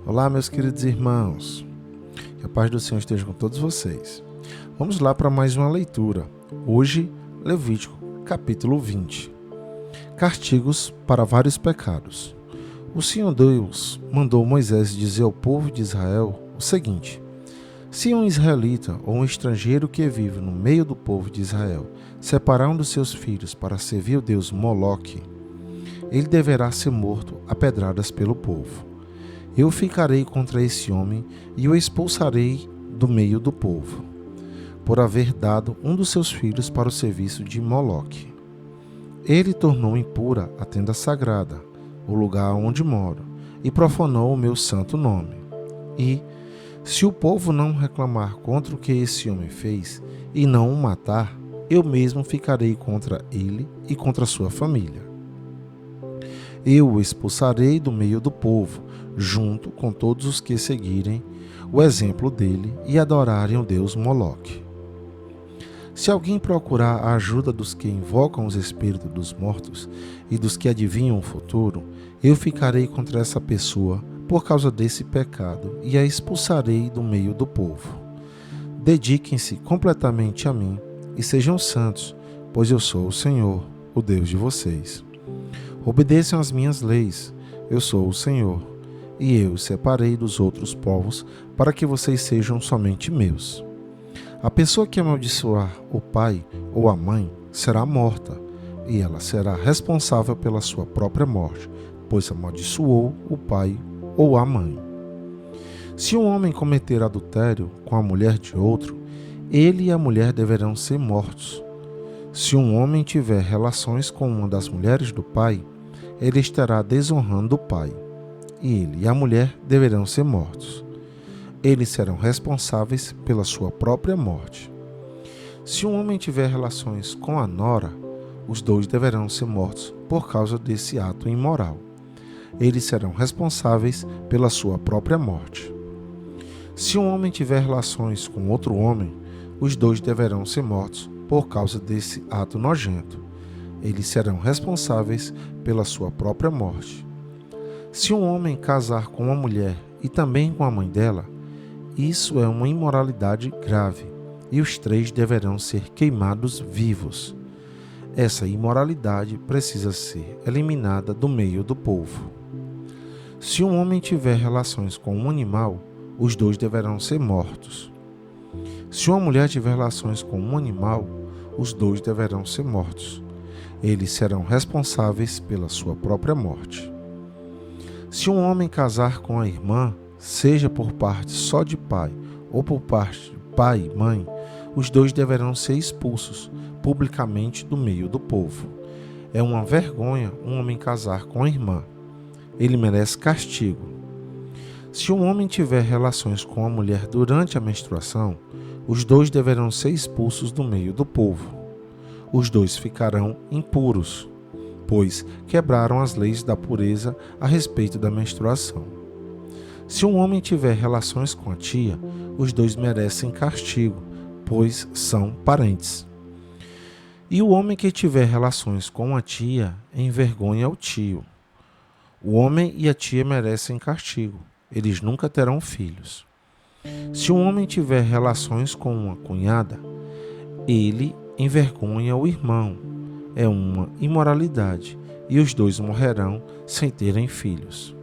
Olá, meus queridos irmãos. Que a paz do Senhor esteja com todos vocês. Vamos lá para mais uma leitura. Hoje, Levítico, capítulo 20. Castigos para vários pecados. O Senhor Deus mandou Moisés dizer ao povo de Israel o seguinte: se um israelita ou um estrangeiro que vive no meio do povo de Israel separar um dos seus filhos para servir o deus Moloque, ele deverá ser morto a pedradas pelo povo. Eu ficarei contra esse homem e o expulsarei do meio do povo, por haver dado um dos seus filhos para o serviço de Moloque. Ele tornou impura a tenda sagrada, o lugar onde moro, e profanou o meu santo nome. E, se o povo não reclamar contra o que esse homem fez e não o matar, eu mesmo ficarei contra ele e contra sua família. Eu o expulsarei do meio do povo, junto com todos os que seguirem o exemplo dele e adorarem o deus Moloque. Se alguém procurar a ajuda dos que invocam os espíritos dos mortos e dos que adivinham o futuro, eu ficarei contra essa pessoa por causa desse pecado e a expulsarei do meio do povo. Dediquem-se completamente a mim e sejam santos, pois eu sou o Senhor, o Deus de vocês. Obedeçam às minhas leis, eu sou o Senhor, e eu os separei dos outros povos para que vocês sejam somente meus. A pessoa que amaldiçoar o pai ou a mãe será morta, e ela será responsável pela sua própria morte, pois amaldiçoou o pai ou a mãe. Se um homem cometer adultério com a mulher de outro, ele e a mulher deverão ser mortos. Se um homem tiver relações com uma das mulheres do pai, ele estará desonrando o pai, e ele e a mulher deverão ser mortos. Eles serão responsáveis pela sua própria morte. Se um homem tiver relações com a nora, os dois deverão ser mortos por causa desse ato imoral. Eles serão responsáveis pela sua própria morte. Se um homem tiver relações com outro homem, os dois deverão ser mortos por causa desse ato nojento. Eles serão responsáveis pela sua própria morte. Se um homem casar com uma mulher e também com a mãe dela, isso é uma imoralidade grave, e os três deverão ser queimados vivos. Essa imoralidade precisa ser eliminada do meio do povo. Se um homem tiver relações com um animal, os dois deverão ser mortos. Se uma mulher tiver relações com um animal, os dois deverão ser mortos. Eles serão responsáveis pela sua própria morte. Se um homem casar com a irmã, seja por parte só de pai ou por parte de pai e mãe, os dois deverão ser expulsos publicamente do meio do povo. É uma vergonha um homem casar com a irmã. Ele merece castigo. Se um homem tiver relações com a mulher durante a menstruação, os dois deverão ser expulsos do meio do povo. Os dois ficarão impuros, pois quebraram as leis da pureza a respeito da menstruação. Se um homem tiver relações com a tia, os dois merecem castigo, pois são parentes. E o homem que tiver relações com a tia envergonha o tio. O homem e a tia merecem castigo, eles nunca terão filhos. Se um homem tiver relações com uma cunhada, ele envergonha o irmão. É uma imoralidade, e os dois morrerão sem terem filhos.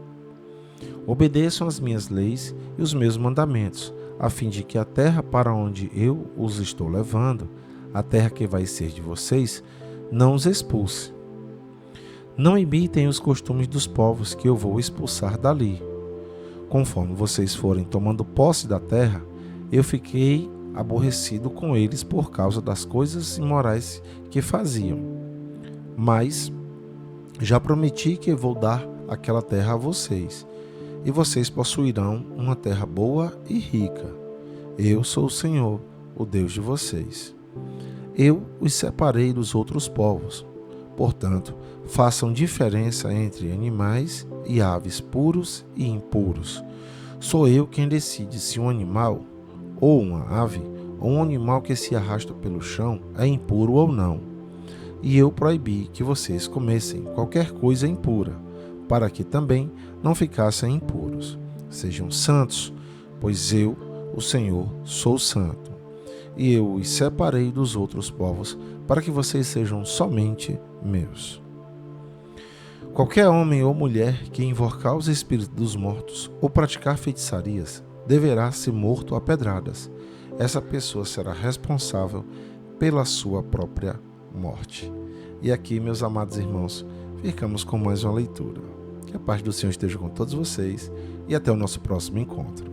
Obedeçam às minhas leis e os meus mandamentos, a fim de que a terra para onde eu os estou levando, a terra que vai ser de vocês, não os expulse. Não imitem os costumes dos povos que eu vou expulsar dali. Conforme vocês forem tomando posse da terra, eu fiquei aborrecido com eles por causa das coisas imorais que faziam. Mas já prometi que vou dar aquela terra a vocês, e vocês possuirão uma terra boa e rica. Eu sou o Senhor, o Deus de vocês. Eu os separei dos outros povos. Portanto, façam diferença entre animais e aves puros e impuros. Sou eu quem decide se um animal, ou uma ave, ou um animal que se arrasta pelo chão é impuro ou não. E eu proibi que vocês comessem qualquer coisa impura, para que também não ficassem impuros. Sejam santos, pois eu, o Senhor, sou santo. E eu os separei dos outros povos, para que vocês sejam somente meus. Qualquer homem ou mulher que invocar os espíritos dos mortos ou praticar feitiçarias deverá ser morto a pedradas. Essa pessoa será responsável pela sua própria morte. E aqui, meus amados irmãos, ficamos com mais uma leitura. Que a paz do Senhor esteja com todos vocês e até o nosso próximo encontro.